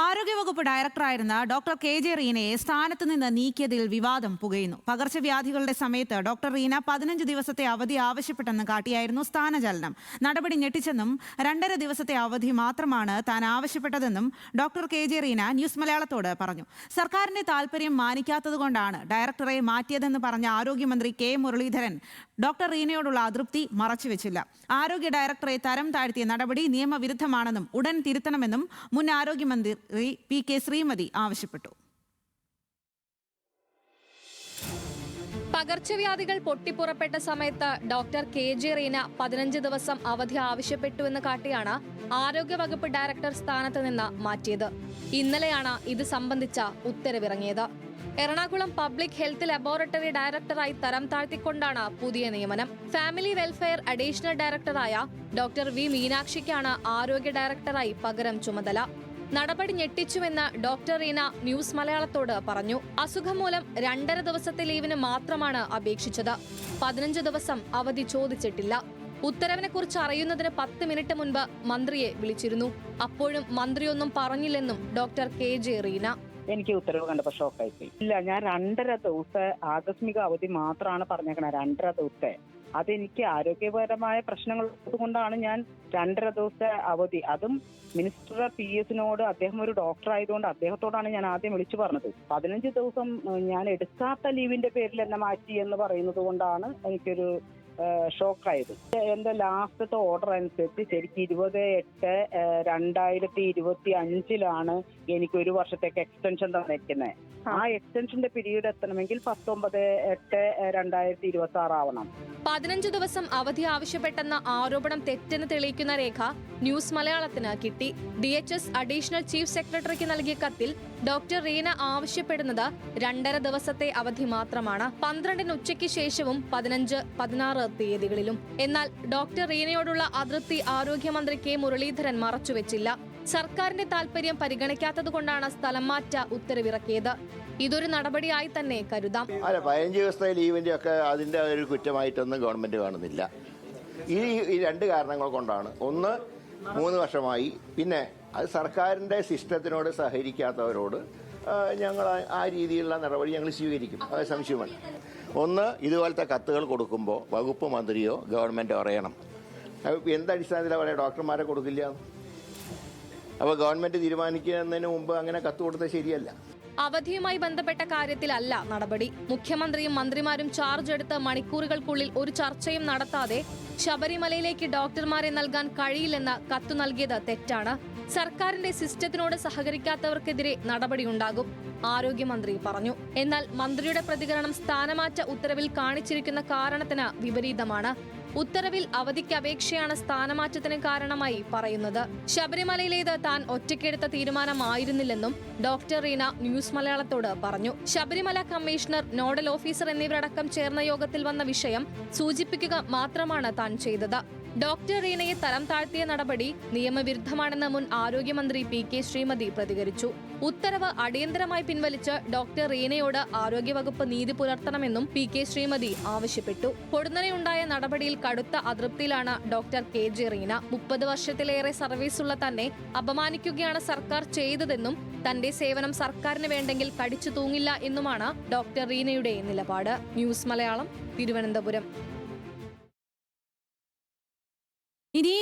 ആരോഗ്യവകുപ്പ് ഡയറക്ടറായിരുന്ന doctor KJ. റീനയെ സ്ഥാനത്ത് നിന്ന് നീക്കിയതിൽ വിവാദം പുകയുന്നു. പകർച്ചവ്യാധികളുടെ സമയത്ത് ഡോക്ടർ റീന 15 ദിവസത്തെ അവധി ആവശ്യപ്പെട്ടെന്ന് കാട്ടിയായിരുന്നു സ്ഥാനചലനം. നടപടി ഞെട്ടിച്ചെന്നും 2.5 ദിവസത്തെ അവധി മാത്രമാണ് താൻ ആവശ്യപ്പെട്ടതെന്നും ഡോക്ടർ കെ.ജെ. റീന ന്യൂസ് മലയാളത്തോട് പറഞ്ഞു. സർക്കാരിന്റെ താൽപര്യം മാനിക്കാത്തതുകൊണ്ടാണ് ഡയറക്ടറെ മാറ്റിയതെന്ന് പറഞ്ഞ ആരോഗ്യമന്ത്രി കെ. മുരളീധരൻ ഡോക്ടർ റീനയോടുള്ള അതൃപ്തി മറച്ചുവെച്ചില്ല. ആരോഗ്യ ഡയറക്ടറെ തരം താഴ്ത്തിയ നടപടി നിയമവിരുദ്ധമാണെന്നും ഉടൻ തിരുത്തണമെന്നും മുൻ ആരോഗ്യമന്ത്രി പി.കെ. ശ്രീമതി ആവശ്യപ്പെട്ടു. പകർച്ചവ്യാധികൾ പൊട്ടിപ്പുറപ്പെട്ട സമയത്ത് ഡോക്ടർ കെ.ജെ. റീന 15 ദിവസം അവധി ആവശ്യപ്പെട്ടുവെന്ന് കാട്ടിയാണ് ആരോഗ്യവകുപ്പ് ഡയറക്ടർ സ്ഥാനത്ത് നിന്ന് മാറ്റിയത്. ഇന്നലെയാണ് ഇത് സംബന്ധിച്ച ഉത്തരവിറങ്ങിയത്. എറണാകുളം പബ്ലിക് ഹെൽത്ത് ലബോറട്ടറി ഡയറക്ടറായി തരം താഴ്ത്തിക്കൊണ്ടാണ് പുതിയ നിയമനം. ഫാമിലി വെൽഫെയർ അഡീഷണൽ ഡയറക്ടറായ ഡോക്ടർ വി മീനാക്ഷിക്കാണ് ആരോഗ്യ ഡയറക്ടറായി പകരം ചുമതല. നടപടി ഞെട്ടിച്ചുവെന്ന് ഡോക്ടർ റീന ന്യൂസ് മലയാളത്തോട് പറഞ്ഞു. അസുഖം മൂലം 2.5 ദിവസത്തെ ലീവിന് മാത്രമാണ് അപേക്ഷിച്ചത്. 15 ദിവസം അവധി ചോദിച്ചിട്ടില്ല. ഉത്തരവിനെ കുറിച്ച് അറിയുന്നതിന് 10 മിനിറ്റ് മുൻപ് മന്ത്രിയെ വിളിച്ചിരുന്നു. അപ്പോഴും മന്ത്രിയൊന്നും പറഞ്ഞില്ലെന്നും ഡോക്ടർ കെ.ജെ. റീന. എനിക്ക് ഉത്തരവ് കണ്ടപ്പോൾ ഷോക്കായിപ്പോയി. ഇല്ല, ഞാൻ 2.5 ദിവസത്തെ ആകസ്മിക അവധി മാത്രമാണ് പറഞ്ഞേക്കണത്. 2.5 ദിവസത്തെ അതെനിക്ക് ആരോഗ്യപരമായ പ്രശ്നങ്ങൾ കൊണ്ടാണ് ഞാൻ 2.5 ദിവസത്തെ അവധി, അതും മിനിസ്റ്റർ PS-നോട്, അദ്ദേഹം ഒരു ഡോക്ടർ ആയതുകൊണ്ട് അദ്ദേഹത്തോടാണ് ഞാൻ ആദ്യം വിളിച്ചു പറഞ്ഞത്. 15 ദിവസം ഞാൻ എടുക്കാത്ത ലീവിന്റെ പേരിൽ എന്നെ മാറ്റി എന്ന് പറയുന്നത് കൊണ്ടാണ് എനിക്കൊരു ഷോക്കായത്. എന്റെ ലാസ്റ്റത്തെ ഓർഡർ അനുസരിച്ച് ശരിക്കും 28/2025 എനിക്ക് 1 വർഷത്തേക്ക് എക്സ്റ്റൻഷൻ തന്നിരിക്കുന്നത്. ആ എക്സ്റ്റൻഷന്റെ പീരീഡ് എത്തണമെങ്കിൽ 19/8/2026 ആവണം. 15 ദിവസം അവധി ആവശ്യപ്പെട്ടെന്ന ആരോപണം തെറ്റെന്ന് തെളിയിക്കുന്ന രേഖ ന്യൂസ് മലയാളത്തിന് കിട്ടി. DHS അഡീഷണൽ ചീഫ് സെക്രട്ടറിക്ക് നൽകിയ കത്തിൽ ഡോക്ടർ റീന ആവശ്യപ്പെടുന്നത് 2.5 ദിവസത്തെ അവധി മാത്രമാണ്. 12 ഉച്ചയ്ക്ക് ശേഷവും 15, 16 തീയതികളിലും. എന്നാൽ ഡോക്ടർ റീനയോടുള്ള അതൃപ്തി ആരോഗ്യമന്ത്രി കെ. മുരളീധരൻ മറച്ചുവെച്ചില്ല. സർക്കാരിന്റെ താൽപര്യം പരിഗണിക്കാത്തതുകൊണ്ടാണ് സ്ഥലം മാറ്റ ഉത്തരവിറക്കിയത്. ഇതൊരു നടപടിയായി തന്നെ കരുതാം. 15 ദിവസത്തെ ലീവിന്റെ ഒക്കെ അതിന്റെ ഒരു കുറ്റമായിട്ടൊന്നും ഗവൺമെന്റ് കാണുന്നില്ല. ഈ 2 കാരണങ്ങൾ കൊണ്ടാണ്. ഒന്ന്, 3 വർഷമായി. പിന്നെ അത് സർക്കാരിന്റെ സിസ്റ്റത്തിനോട് സഹകരിക്കാത്തവരോട് ഞങ്ങൾ ആ രീതിയിലുള്ള നടപടി ഞങ്ങൾ സ്വീകരിക്കും. അത് സംശയമാണ്. ഒന്ന്, ഇതുപോലത്തെ കത്തുകൾ കൊടുക്കുമ്പോൾ വകുപ്പ് മന്ത്രിയോ ഗവൺമെന്റോ അറിയണം. എന്തടിസ്ഥാനത്തിലാണ് പറയുക ഡോക്ടർമാരെ കൊടുക്കില്ല? അപ്പോൾ ഗവൺമെന്റ് തീരുമാനിക്കുന്നതിന് മുമ്പ് അങ്ങനെ കത്ത് കൊടുത്തത് ശരിയല്ല. അവധിയുമായി ബന്ധപ്പെട്ട കാര്യത്തിലല്ല നടപടി. മുഖ്യമന്ത്രിയും മന്ത്രിമാരും ചാർജ് എടുത്ത് മണിക്കൂറുകൾക്കുള്ളിൽ ഒരു ചർച്ചയും നടത്താതെ ശബരിമലയിലേക്ക് ഡോക്ടർമാരെ നൽകാൻ കഴിയില്ലെന്ന് കത്തു നൽകിയത് തെറ്റാണ്. സർക്കാരിന്റെ സിസ്റ്റത്തിനോട് സഹകരിക്കാത്തവർക്കെതിരെ നടപടിയുണ്ടാകും, ആരോഗ്യമന്ത്രി പറഞ്ഞു. എന്നാൽ മന്ത്രിയുടെ പ്രതികരണം സ്ഥാനമാറ്റ ഉത്തരവിൽ കാണിച്ചിരിക്കുന്ന കാരണത്തിന് വിപരീതമാണ്. ഉത്തരവിൽ അവധിക്ക് അപേക്ഷയാണ് സ്ഥാനമാറ്റത്തിന് കാരണമായി പറയുന്നത്. ശബരിമലയിലേത് താൻ ഒറ്റയ്ക്കെടുത്ത തീരുമാനമായിരുന്നില്ലെന്നും ഡോക്ടർ റീന ന്യൂസ് മലയാളത്തോട് പറഞ്ഞു. ശബരിമല കമ്മീഷണർ, നോഡൽ ഓഫീസർ എന്നിവരടക്കം ചേർന്ന യോഗത്തിൽ വന്ന വിഷയം സൂചിപ്പിക്കുക മാത്രമാണ് താൻ ചെയ്തത്. ഡോക്ടർ റീനയെ തരം താഴ്ത്തിയ നടപടി നിയമവിരുദ്ധമാണെന്ന് മുൻ ആരോഗ്യമന്ത്രി പി.കെ. ശ്രീമതി പ്രതികരിച്ചു. ഉത്തരവ് അടിയന്തരമായി പിൻവലിച്ച് ഡോക്ടർ റീനയോട് ആരോഗ്യവകുപ്പ് നീതി പുലർത്തണമെന്നും പി.കെ. ശ്രീമതി ആവശ്യപ്പെട്ടു. പൊടുന്നനെയുണ്ടായ നടപടിയിൽ കടുത്ത അതൃപ്തിയിലാണ് ഡോക്ടർ കെ.ജെ. റീന. 30 വർഷത്തിലേറെ സർവീസുള്ള തന്നെ അപമാനിക്കുകയാണ് സർക്കാർ ചെയ്തതെന്നും തന്റെ സേവനം സർക്കാരിന് വേണ്ടെങ്കിൽ കടിച്ചു തൂങ്ങില്ല എന്നുമാണ് ഡോക്ടർ റീനയുടെ നിലപാട്. ന്യൂസ് മലയാളം, തിരുവനന്തപുരം.